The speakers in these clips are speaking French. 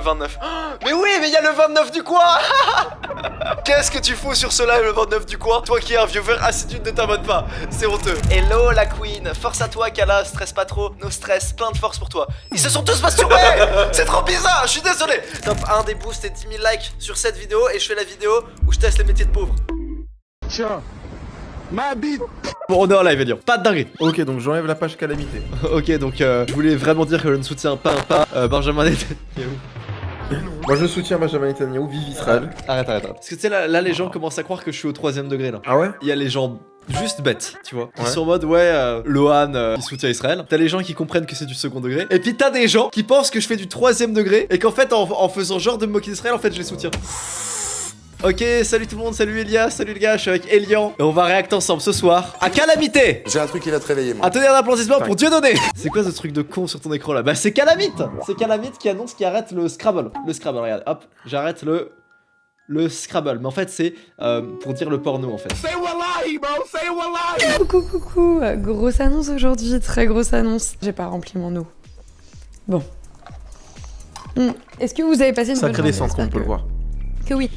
Le 29. Oh, mais oui, mais il y a le 29 du coin. Qu'est-ce que tu fous sur ce live le 29 du coin? Toi qui es un viewer assidu, ne t'abonne pas. C'est honteux. Hello la queen. Force à toi Kala, stresse pas trop. No stress, plein de force pour toi. Ils se sont tous masturbés. C'est trop bizarre, je suis désolé. Top 1 des boosts et 10 000 likes sur cette vidéo. Et je fais la vidéo où je teste les métiers de pauvre. Tiens, ma bite. Bon, on est en live, Elian. Pas de dinguerie. Ok, donc j'enlève la page calamité. Ok, donc je voulais vraiment dire que je ne soutiens pas Benjamin Netanyahu. Moi je soutiens Benjamin Netanyahu, vive Israël. Arrête. Parce que tu sais, là, les gens commencent à croire que je suis au 3ème degré là. Ah ouais? Il y a les gens juste bêtes, tu vois, qui Ouais. sont en mode Lohan qui soutient Israël. T'as les gens qui comprennent que c'est du second degré. Et puis t'as des gens qui pensent que je fais du 3ème degré et qu'en fait en faisant genre de me moquer d'Israël, en fait je les soutiens. Ok, salut tout le monde, salut Elias, salut les gars, je suis avec Elian et on va réacter ensemble ce soir à Calamité. J'ai un truc qui va te réveiller, moi. À tenir un applaudissement pour Dieudonné. C'est quoi ce truc de con sur ton écran là? Bah c'est Calamite. C'est Calamite qui annonce qu'il arrête le Scrabble. Le Scrabble, regarde, hop, j'arrête le Scrabble. Mais en fait c'est pour dire le porno en fait. Say wallahi, bro, say wallahi. Coucou, grosse annonce aujourd'hui, très grosse annonce. J'ai pas rempli mon eau. Bon. Est-ce que vous avez passé une bonne Sacré journée? descente, on peut le voir. Que oui.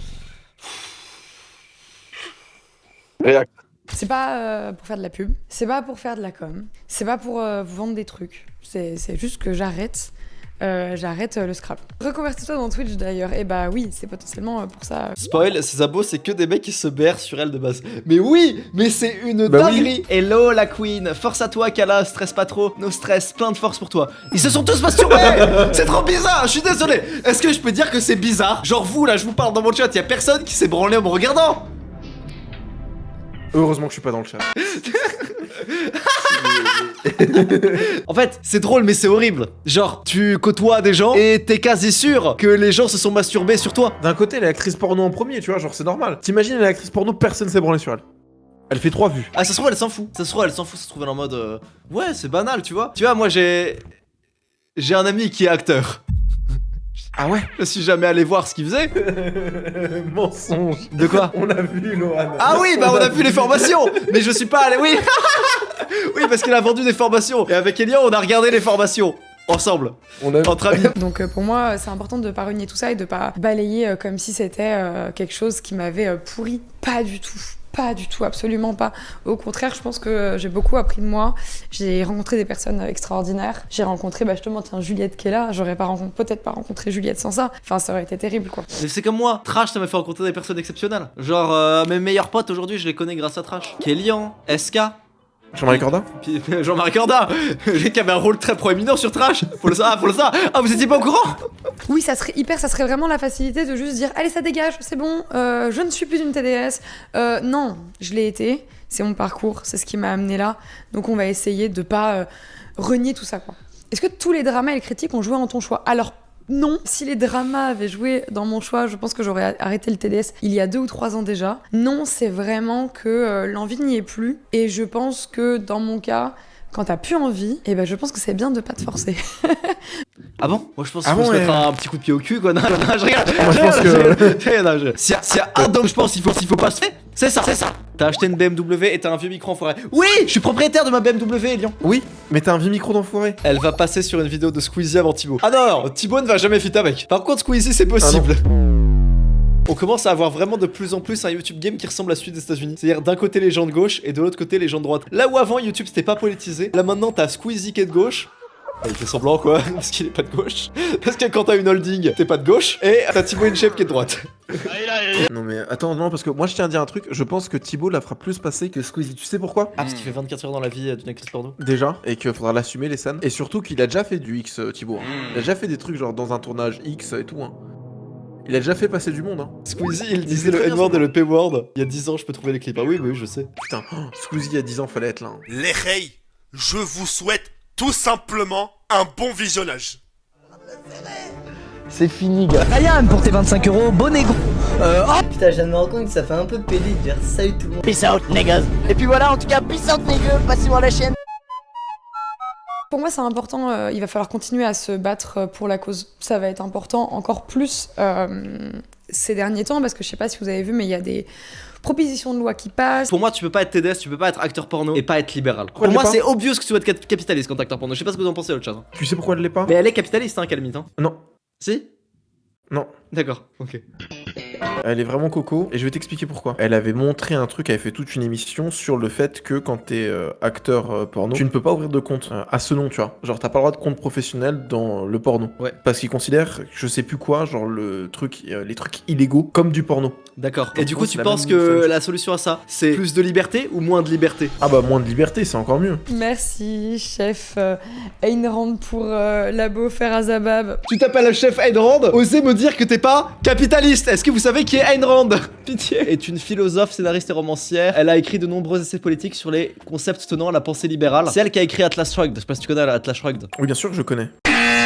Réac. C'est pas pour faire de la pub, c'est pas pour faire de la com, c'est pas pour vous vendre des trucs. C'est juste que j'arrête le Scrabble. Reconvertis-toi dans Twitch d'ailleurs. Et bah oui, c'est potentiellement pour ça. Spoil, ces abos c'est que des mecs qui se berrent sur elle de base. Mais oui, mais c'est une Bah dinguerie. Hello la queen, force à toi Kala, stresse pas trop. No stress, plein de force pour toi. Ils se sont tous masturbés. C'est trop bizarre, je suis désolé. Est-ce que je peux dire que c'est bizarre? Genre vous là, je vous parle dans mon chat, y a personne qui s'est branlé en me regardant. Heureusement que je suis pas dans le chat. En fait, c'est drôle mais c'est horrible. Genre, tu côtoies des gens et t'es quasi sûr que les gens se sont masturbés sur toi. D'un côté, elle est actrice porno en premier, tu vois, genre c'est normal. T'imagines, elle est actrice porno, personne s'est branlé sur elle. Elle fait 3 vues. Ah, ça se trouve, elle s'en fout. Ça se trouve, elle s'en fout, ça se trouve, elle est en mode ouais, c'est banal, tu vois. Tu vois, moi j'ai un ami qui est acteur. Ah ouais? Je suis jamais allé voir ce qu'il faisait. Mensonge. De quoi? On a vu, Lohan. Ah oui, bah on a vu les formations. Mais je suis pas allé, oui. Oui, parce qu'il a vendu des formations. Et avec Elian, on a regardé les formations. Ensemble, On a... entre amis. Donc pour moi, c'est important de pas renier tout ça et de pas balayer comme si c'était quelque chose qui m'avait pourri. Pas du tout. Pas du tout, absolument pas. Au contraire, je pense que j'ai beaucoup appris de moi. J'ai rencontré des personnes extraordinaires. J'ai rencontré, justement, tiens, Juliette qui est là. J'aurais peut-être pas rencontré Juliette sans ça. Enfin, ça aurait été terrible, quoi. Mais c'est comme moi. Trash, ça m'a fait rencontrer des personnes exceptionnelles. Genre, mes meilleurs potes aujourd'hui, je les connais grâce à Trash. Kélian, SK. Jean-Marie Corda? Puis Jean-Marie Corda, qui avait un rôle très proéminent sur Trash. Faut le savoir. Ah, vous étiez pas au courant? Oui, ça serait vraiment la facilité de juste dire allez, ça dégage, c'est bon, je ne suis plus une TDS. Non, je l'ai été, c'est mon parcours, c'est ce qui m'a amené là. Donc on va essayer de pas renier tout ça, quoi. Est-ce que tous les dramas et les critiques ont joué en ton choix? Alors non, si les dramas avaient joué dans mon choix, je pense que j'aurais arrêté le TDS il y a 2 ou 3 ans déjà. Non, c'est vraiment que l'envie n'y est plus. Et je pense que dans mon cas, quand t'as plus envie, et ben je pense que c'est bien de pas te forcer. Ah bon? Moi je pense Ah qu'il faut bon, se mettre ouais. un petit coup de pied au cul, quoi. Non, je regarde. Moi, je pense que- S'il y a un dog, je pense qu'il faut pas se faire. C'est ça. T'as acheté une BMW et t'as un vieux micro enfoiré. Oui, je suis propriétaire de ma BMW, Elian. Oui, mais t'as un vieux micro d'enfoiré. Elle va passer sur une vidéo de Squeezie avant Thibaut. Ah non, Thibaut ne va jamais fit avec. Par contre, Squeezie, c'est possible. On commence à avoir vraiment de plus en plus un YouTube game qui ressemble à celui des États-Unis. C'est-à-dire d'un côté les gens de gauche et de l'autre côté les gens de droite. Là où avant YouTube c'était pas politisé, là maintenant t'as Squeezie qui est de gauche. Il fait semblant quoi, parce qu'il est pas de gauche. Parce que quand t'as une holding, t'es pas de gauche. Et t'as Thibaut InShape qui est de droite. Non mais attends, non, parce que moi je tiens à dire un truc, je pense que Thibaut la fera plus passer que Squeezie. Tu sais pourquoi? Ah, parce qu'il fait 24 heures dans la vie d'une actrice porno. Déjà, et qu'il faudra l'assumer les scènes. Et surtout qu'il a déjà fait du X, Thibaut. Hein. Il a déjà fait des trucs genre dans un tournage X et tout. Hein. Il a déjà fait passer du monde. Hein. Squeezie, il disait le N-word et le P-word. Il y a 10 ans, je peux trouver les clips. Ah oui, je sais. Putain, Squeezie il y a 10 ans, fallait être là. Hein. Les reys, je vous souhaite tout simplement un bon visionnage. C'est fini, gars. Ryan pour tes 25 €, bon égo. Putain, je viens de me rendre compte que ça fait un peu pédé de dire salut tout le monde. Peace out, niggas. Et puis voilà, en tout cas, peace out, niggas. Passez voir la chaîne. Pour moi, c'est important, il va falloir continuer à se battre pour la cause. Ça va être important encore plus ces derniers temps, parce que je sais pas si vous avez vu, mais il y a des propositions de loi qui passent. Pour moi, tu peux pas être TDS, tu peux pas être acteur porno et pas être libéral. Pourquoi Pour moi, elle l'est c'est obvious que tu dois être capitaliste quand t'es acteur porno. Je sais pas ce que vous en pensez, l'autre chat. Tu sais pourquoi elle l'est pas? Mais elle est capitaliste, hein, Calamite. Hein. Non. Si? Non. D'accord, ok. Elle est vraiment coco, et je vais t'expliquer pourquoi. Elle avait montré un truc, elle avait fait toute une émission sur le fait que quand t'es acteur porno, tu ne peux pas ouvrir de compte à ce nom, tu vois. Genre, t'as pas le droit de compte professionnel dans le porno. Ouais. Parce qu'ils considèrent, je sais plus quoi, genre les trucs illégaux, comme du porno. D'accord. Et Donc, du moi, coup, c'est tu la penses même que chose. la solution à ça, c'est plus de liberté ou moins de liberté? Ah bah, moins de liberté, c'est encore mieux. Merci, chef Ayn Rand, pour l'abo faire à Zabab. Tu t'appelles le chef Ayn Rand? Osez me dire que t'es pas capitaliste. Est-ce que vous savez qui est Ayn Rand? Pitié. Est une philosophe, scénariste et romancière. Elle a écrit de nombreux essais politiques sur les concepts tenant à la pensée libérale. C'est elle qui a écrit Atlas Shrugged. Je sais pas si tu connais Atlas Shrugged. Oui, bien sûr que je connais.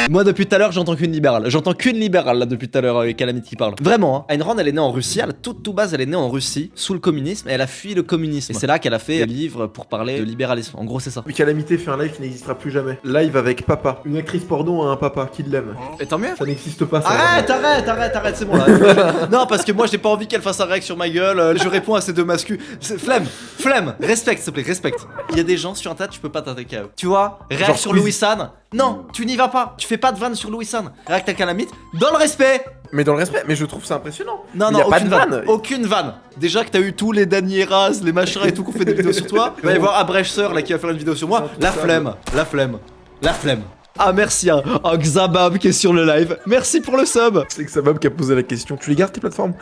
Moi, depuis tout à l'heure, j'entends qu'une libérale. J'entends qu'une libérale, là, depuis tout à l'heure, Calamity qui parle. Vraiment, hein. Ayn Rand, elle est née en Russie. À la toute base, elle est née en Russie, sous le communisme, et elle a fui le communisme. Et c'est là qu'elle a fait des livres pour parler de libéralisme. En gros, c'est ça. Calamité fait un live qui n'existera plus jamais. Live avec papa. Une actrice porno a un papa qui l'aime. Et tant mieux. Ça n'existe pas, ça. Arrête, c'est bon là. Non, parce que moi j'ai pas envie qu'elle fasse un rec sur ma gueule. Je réponds à ces deux mascus. Flemme. Respecte, s'il te plaît, respecte. Il y a des gens sur Internet, tu peux pas t'attaquer à eux. Tu vois, réac Genre sur Squeezie. Louis San. Non, tu n'y vas pas. Tu fais pas de vanne sur Louis San. Réac à Calamite, dans le respect. Mais dans le respect, mais je trouve ça impressionnant. Non, Il non, y a pas aucune de vanne. Aucune vanne. Déjà que t'as eu tous les Danny Eras, les machins et tout qu'on fait des vidéos sur toi. Il va y avoir Abrechseur là qui va faire une vidéo sur moi. La flemme. Ah merci hein. Oh Xabab qui est sur le live. Merci pour le sub. C'est que Sabab qui a posé la question. Tu les gardes tes plateformes?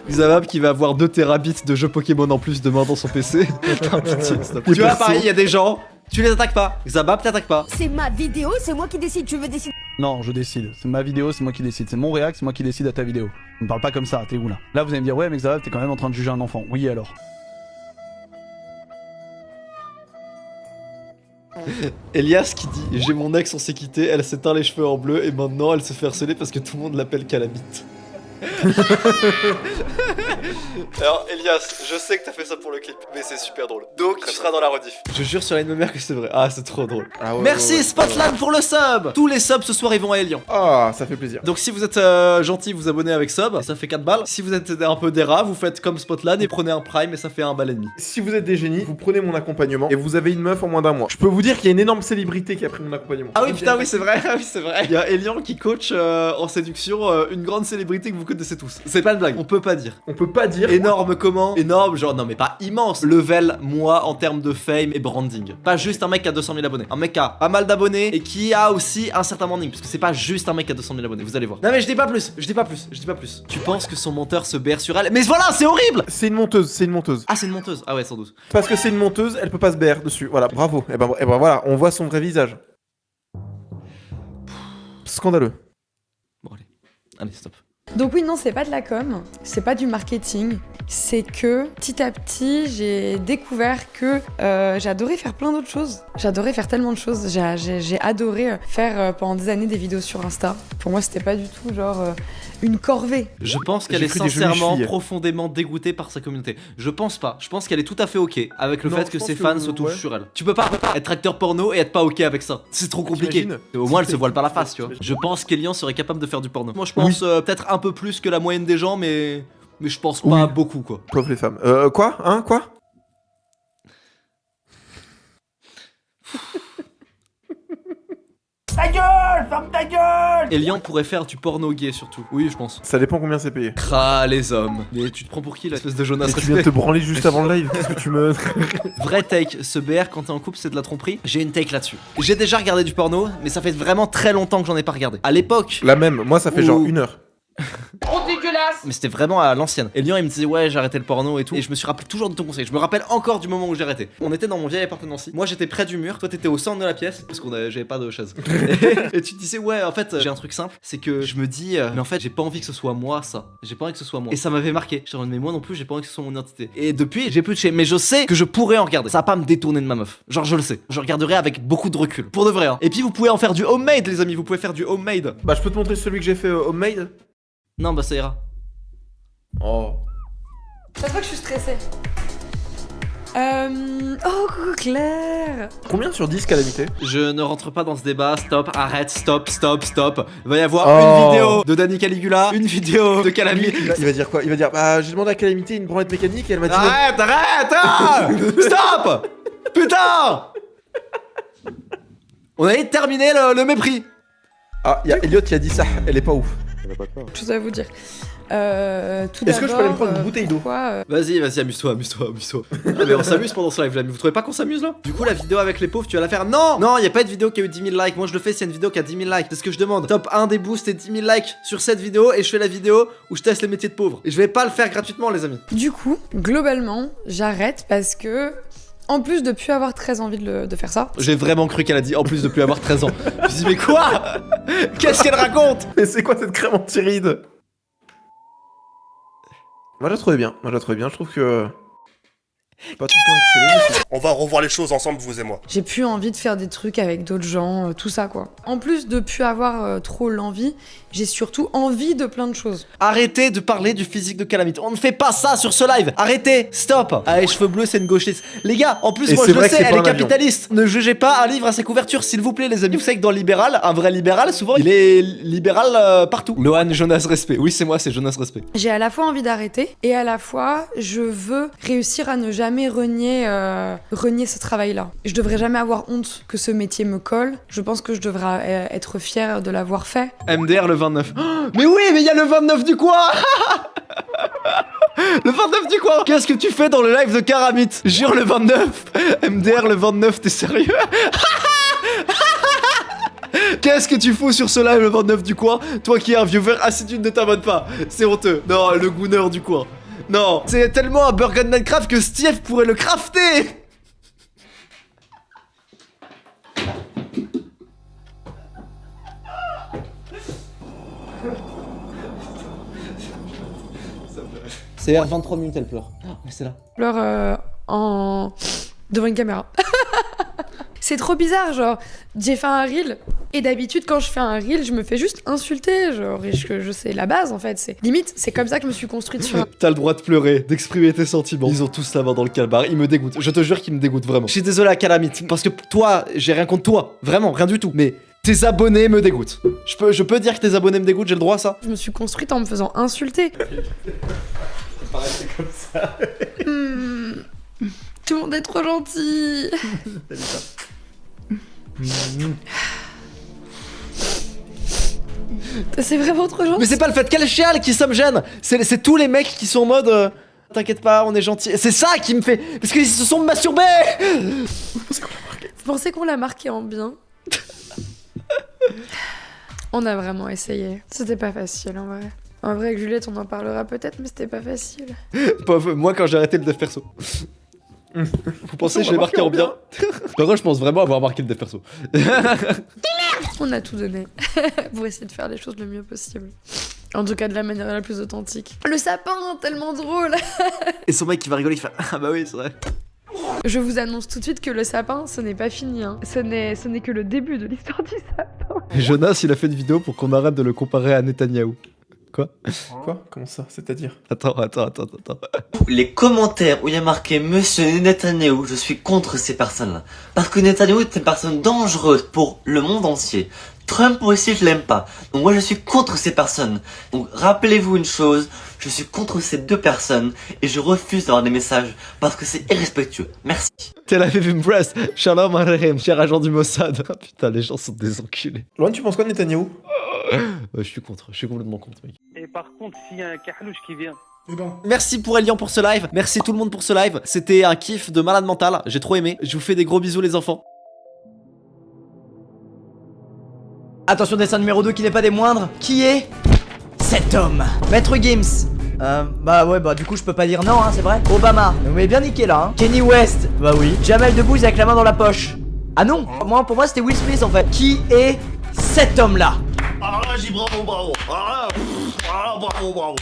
Xabab qui va avoir 2 terabits de jeux Pokémon en plus demain dans son PC. Putain, pitié, stop. Tu vois, pareil, il y a des gens, tu les attaques pas. Xabab t'attaques pas. C'est ma vidéo, c'est moi qui décide. Tu veux décider? Non, je décide. C'est ma vidéo, c'est moi qui décide. C'est mon réac, c'est moi qui décide à ta vidéo. Ne me parle pas comme ça, t'es où là? Là, vous allez me dire, ouais, mais Xavier, t'es quand même en train de juger un enfant. Oui, alors. Elias qui dit j'ai mon ex, on s'est quitté, elle s'est teint les cheveux en bleu et maintenant elle se fait harceler parce que tout le monde l'appelle Calamite. Alors Elias, je sais que t'as fait ça pour le clip, mais c'est super drôle. Donc tu seras dans la rediff. Je jure sur la de ma mère que c'est vrai. Ah c'est trop drôle. Ah ouais, Merci ouais, ouais. Spotland pour le sub. Tous les subs ce soir ils vont à Elian. Ah, ça fait plaisir. Donc si vous êtes gentil, vous abonnez avec sub, et ça fait 4 balles. Si vous êtes un peu des rats, vous faites comme Spotland et prenez un prime et ça fait 1 balle et demi. Si vous êtes des génies, vous prenez mon accompagnement et vous avez une meuf en moins d'un mois. Je peux vous dire qu'il y a une énorme célébrité qui a pris mon accompagnement. Ah oui putain oui c'est vrai, ah oui c'est vrai. Il y a Elian qui coach en séduction une grande célébrité que vous connaissez tous. C'est pas une blague, on peut pas dire. On peut pas dire. Énorme comment? Énorme genre non mais pas immense. Level moi en termes de fame et branding. Pas juste un mec qui a 200 000 abonnés. Un mec qui a pas mal d'abonnés et qui a aussi un certain branding. Parce que c'est pas juste un mec qui a 200 000 abonnés, vous allez voir. Non mais je dis pas plus. Tu penses que son monteur se berre sur elle? Mais voilà c'est horrible. C'est une monteuse, c'est une monteuse. Ah c'est une monteuse. Ah ouais sans doute. Parce que c'est une monteuse, elle peut pas se baire dessus. Voilà, bravo. Et ben voilà, on voit son vrai visage. Scandaleux. Bon allez stop. Donc oui, non, c'est pas de la com, c'est pas du marketing, c'est que petit à petit, j'ai découvert que j'adorais faire plein d'autres choses. J'adorais faire tellement de choses. J'ai adoré faire pendant des années des vidéos sur Insta. Pour moi, c'était pas du tout genre une corvée. Je pense qu'elle J'ai est cru des jolies sincèrement filles. profondément dégoûtée par sa communauté. Je pense pas. Je pense qu'elle est tout à fait ok avec le Non, fait je que pense ses que fans se touchent ouais. sur elle. Tu peux pas être acteur porno et être pas ok avec ça. C'est trop compliqué. T'imagines Au moins, elle se voile pas la face, tu vois. Je pense qu'Elian serait capable de faire du porno. Moi, je pense peut-être un peu plus que la moyenne des gens, mais je pense pas Oui. beaucoup, quoi. Pauvre les femmes. Quoi? Hein? Quoi? Ta gueule, ferme ta gueule. Elian pourrait faire du porno gay, surtout. Oui, je pense. Ça dépend combien c'est payé. Cra les hommes. Mais tu te prends pour qui, l'espèce de Jonas Et tu viens de te branler juste avant le live. Qu'est-ce que tu me. Vrai take, se BR quand t'es en couple c'est de la tromperie. J'ai une take là-dessus. J'ai déjà regardé du porno, mais ça fait vraiment très longtemps que j'en ai pas regardé. À l'époque, La même, moi ça fait genre Ouh. 1 heure. mais c'était vraiment à l'ancienne. Et Elian il me disait ouais j'ai arrêté le porno et tout. Et je me suis rappelé toujours de ton conseil. Je me rappelle encore du moment où j'ai arrêté. On était dans mon vieil appartement Nancy. Moi j'étais près du mur, toi t'étais au centre de la pièce parce qu'on j'avais pas de chaise. Et tu te disais ouais en fait j'ai un truc simple, c'est que je me dis mais en fait j'ai pas envie que ce soit moi ça. J'ai pas envie que ce soit moi. Et ça m'avait marqué. Je me mais moi non plus j'ai pas envie que ce soit mon identité. Et depuis j'ai plus de chez, mais je sais que je pourrais en regarder. Ça va pas me détourner de ma meuf. Genre je le sais. Je regarderai avec beaucoup de recul. Pour de vrai hein. Et puis vous pouvez en faire du homemade les amis. Vous pouvez faire du homemade. Bah je peux te montrer celui que j'ai fait homemade. Non bah ça ira. Oh. Ça se voit que je suis stressée. Oh, coucou Claire. Combien sur 10 calamité? Je ne rentre pas dans ce débat, stop, arrête, stop. Il va y avoir Oh. une vidéo de Danny Caligula, une vidéo de Calamity. Il va dire quoi? Il va dire bah j'ai demandé à Calamité une branlette mécanique et elle m'a dit non. Arrête ah stop. Putain. On a terminé le mépris. Ah, y'a Elliot qui a dit ça, elle est pas ouf. Quelque chose à vous dire. Tout Est-ce que je peux aller me prendre une bouteille d'eau? Vas-y, amuse-toi. Ah, mais on s'amuse pendant ce live là, mais vous trouvez pas qu'on s'amuse là? Du coup, la vidéo avec les pauvres, tu vas la faire? Non, y a pas de vidéo qui a eu 10 000 likes. Moi, je le fais, c'est une vidéo qui a 10 000 likes. C'est ce que je demande. Top 1 des boosts et 10 000 likes sur cette vidéo, et je fais la vidéo où je teste les métiers de pauvres. Et je vais pas le faire gratuitement, les amis. Du coup, globalement, j'arrête parce que, en plus de plus avoir très envie de faire ça. J'ai vraiment cru qu'elle a dit en plus de plus avoir 13 ans. Je me suis dit, mais quoi? Qu'est-ce qu'elle raconte? Mais c'est quoi cette crème anti-rides? Moi, je la trouvais bien. Je trouve que. Pas tout le temps excellé. On va revoir les choses ensemble, vous et moi. J'ai plus envie de faire des trucs avec d'autres gens, tout ça quoi. En plus de plus avoir trop l'envie, j'ai surtout envie de plein de choses. Arrêtez de parler du physique de Calamite. On ne fait pas ça sur ce live. Arrêtez, stop. Ah, les cheveux bleus, c'est une gauchiste. Les gars, en plus, Et moi c'est je le vrai que sais, c'est elle pas est un avion. capitaliste. Ne jugez pas un livre à ses couvertures, s'il vous plaît, les amis. Vous savez que dans Libéral, un vrai libéral, souvent, il est libéral partout. Lohan, Jonas Respect. Oui, c'est moi, c'est Jonas Respect. J'ai à la fois envie d'arrêter et à la fois je veux réussir à ne jamais renier ce travail-là. Je devrais jamais avoir honte que ce métier me colle. Je pense que je devrais être fière de l'avoir fait. MDR le 29. Oh, mais oui, mais il y a le 29 du coin. Le 29 du coin. Qu'est-ce que tu fais dans le live de Karamit? Jure le 29. MDR le 29, t'es sérieux? Qu'est-ce que tu fous sur ce live le 29 du coin? Toi qui es un viewer assidu, ne t'abonne pas. C'est honteux. Non, le gooner du coin. Non, c'est tellement un burger de Minecraft que Steve pourrait le crafter. C'est vers 23 minutes, elle pleure. Oh, mais c'est là. Pleure devant une caméra. C'est trop bizarre, genre, j'ai fait un reel, et d'habitude, quand je fais un reel, je me fais juste insulter, genre, et je sais la base, en fait, c'est limite, c'est comme ça que je me suis construite sur un... T'as le droit de pleurer, d'exprimer tes sentiments. Ils ont tous la main dans le calbar, ils me dégoûtent. Je te jure qu'ils me dégoûtent, vraiment. Je suis désolé à Calamit, parce que toi, j'ai rien contre toi, vraiment, rien du tout, mais... Tes abonnés me dégoûtent. Je peux dire que tes abonnés me dégoûtent, j'ai le droit à ça? Je me suis construite en me faisant insulter. Comme ça. Tout le monde est trop gentil. C'est vraiment trop gentil. Mais c'est pas le fait qu'elle chiale qui ça me gêne. C'est tous les mecs qui sont en mode t'inquiète pas, on est gentil. C'est ça qui me fait. Parce qu'ils se sont masturbés. Vous pensez qu'on l'a marqué en bien? On a vraiment essayé. C'était pas facile en vrai. En vrai, avec Juliette, on en parlera peut-être, mais c'était pas facile. Pauvre, moi quand j'ai arrêté le dev perso. Vous pensez que je l'ai marqué en bien? Par contre, je pense vraiment avoir marqué le dev perso. On a tout donné pour essayer de faire les choses le mieux possible. En tout cas, de la manière la plus authentique. Le sapin, tellement drôle. Et son mec qui va rigoler, il fait ah bah oui, c'est vrai. Je vous annonce tout de suite que le sapin, ce n'est pas fini. Hein. Ce n'est que le début de l'histoire du sapin. Jonas, il a fait une vidéo pour qu'on arrête de le comparer à Netanyahou. Quoi? Quoi? Comment ça? C'est-à-dire? Attends. Les commentaires où il y a marqué Monsieur Netanyahou, je suis contre ces personnes-là. Parce que Netanyahou est une personne dangereuse pour le monde entier. Trump aussi, je l'aime pas. Donc moi, je suis contre ces personnes. Donc rappelez-vous une chose, je suis contre ces deux personnes et je refuse d'avoir des messages parce que c'est irrespectueux. Merci. Tel Aviv Impressed. Shalom Aleichem, cher agent du Mossad. Ah, putain, les gens sont des enculés. Lohan, tu penses quoi de Netanyahou? Je suis contre, je suis complètement contre, mec. Et par contre, s'il y a un carlouche qui vient. Merci pour Elian pour ce live, merci tout le monde pour ce live. C'était un kiff de malade mental, j'ai trop aimé. Je vous fais des gros bisous les enfants. Attention, dessin numéro 2 qui n'est pas des moindres. Qui est cet homme? Maître Gims. Bah ouais, bah du coup je peux pas dire non, hein, c'est vrai. Obama, vous m'avez bien niqué là, hein. Kenny West, bah oui. Jamel Debbouze avec la main dans la poche. Ah non, pour moi c'était Will Smith en fait. Qui est cet homme là? Ah là, j'ai bravo. Ah là, bravo.